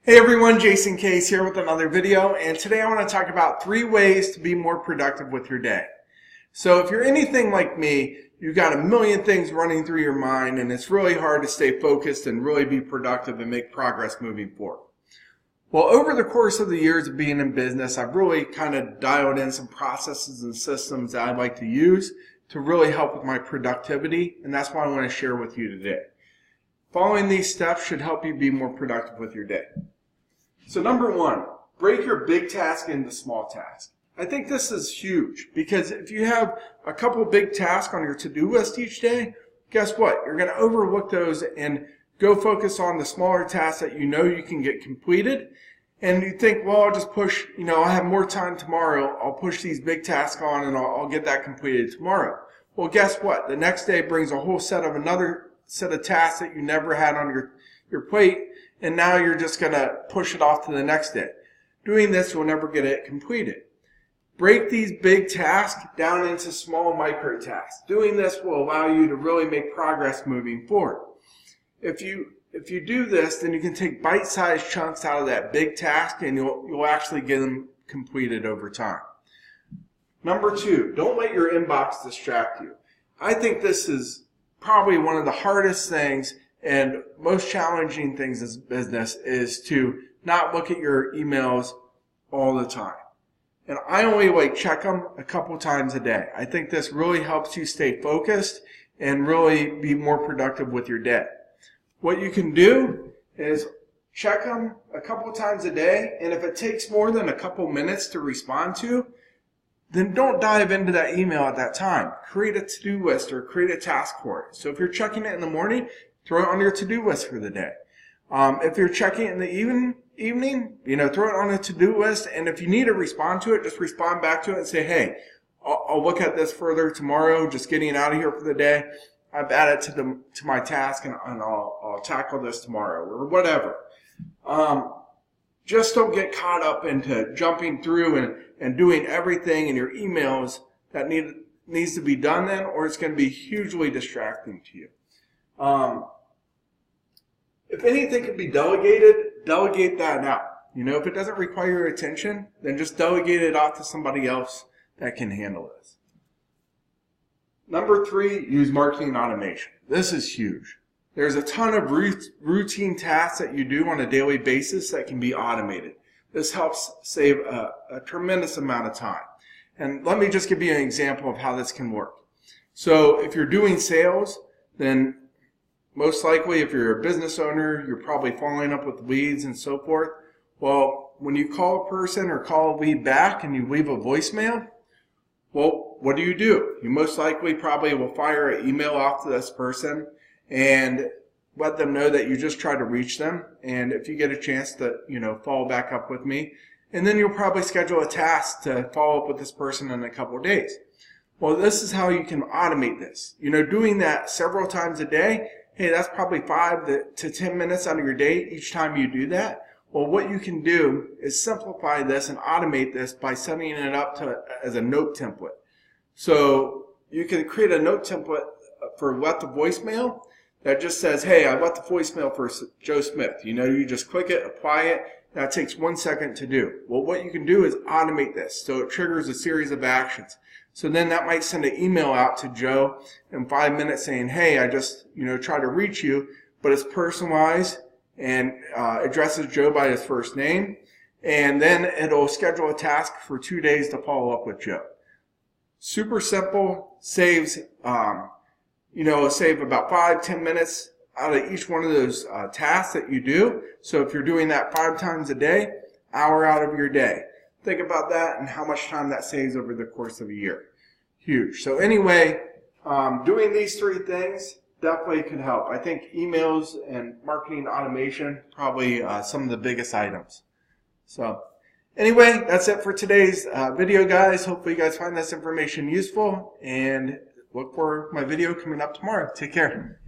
Hey everyone, Jason Case here with another video, and today I want to talk about 3 ways to be more productive with your day. So if you're anything like me, you've got a million things running through your mind and it's really hard to stay focused and really be productive and make progress moving forward. Well, over the course of the years of being in business, I've really kind of dialed in some processes and systems that I'd like to use to really help with my productivity, and that's what I want to share with you today. Following these steps should help you be more productive with your day. So number 1, break your big task into small tasks. I think this is huge because if you have a couple big tasks on your to-do list each day, guess what? You're going to overlook those and go focus on the smaller tasks that you know you can get completed. And you think, well, I'll just push, I'll have more time tomorrow. I'll push these big tasks on and I'll get that completed tomorrow. Well, guess what? The next day brings a whole another set of tasks that you never had on your plate, and now you're just going to push it off to the next day. Doing this, you'll never get it completed. Break these big tasks down into small micro tasks. Doing this will allow you to really make progress moving forward. If you do this, then you can take bite-sized chunks out of that big task and you'll actually get them completed over time. Number 2, don't let your inbox distract you. I think this is probably one of the hardest things and most challenging things as business is to not look at your emails all the time. And I only check them a couple times a day. I think this really helps you stay focused and really be more productive with your day. What you can do is check them a couple times a day, and if it takes more than a couple minutes to respond to, then don't dive into that email at that time. Create a to-do list or create a task for it. So if you're checking it in the morning, throw it on your to-do list for the day. If you're checking it in the evening, throw it on a to-do list, and if you need to respond to it, just respond back to it and say, hey, I'll look at this further tomorrow, just getting out of here for the day. I've added to my task, and I'll tackle this tomorrow, or whatever. Just don't get caught up into jumping through and doing everything in your emails that needs to be done then, or it's going to be hugely distracting to you. If anything can be delegated, delegate that out. If it doesn't require your attention, then just delegate it off to somebody else that can handle this. Number 3, use marketing automation. This is huge. There's a ton of routine tasks that you do on a daily basis that can be automated. This helps save a tremendous amount of time. And let me just give you an example of how this can work. So if you're doing sales, then most likely if you're a business owner, you're probably following up with leads and so forth. Well, when you call a person or call a lead back and you leave a voicemail, well, what do? You most likely probably will fire an email off to this person and let them know that you just tried to reach them, and if you get a chance to, follow back up with me, and then you'll probably schedule a task to follow up with this person in a couple of days. Well, this is how you can automate this. Doing that several times a day, hey, that's probably 5 to 10 minutes out of your day each time you do that. Well, what you can do is simplify this and automate this by setting it up as a note template. So you can create a note template for left the voicemail that just says, hey, I left the voicemail for Joe Smith. You just click it, apply it. That takes 1 second to do. Well, what you can do is automate this so it triggers a series of actions. So then that might send an email out to Joe in 5 minutes saying, hey, I just tried to reach you, but it's personalized and addresses Joe by his first name, and then it'll schedule a task for 2 days to follow up with Joe. Super simple, saves save about 5-10 minutes out of each one of those tasks that you do. So if you're doing that 5 times a day, hour out of your day. Think about that and how much time that saves over the course of a year. Huge. So anyway, doing these 3 things definitely could help. I think emails and marketing automation, probably some of the biggest items. So anyway, that's it for today's video, guys. Hopefully you guys find this information useful, and look for my video coming up tomorrow. Take care.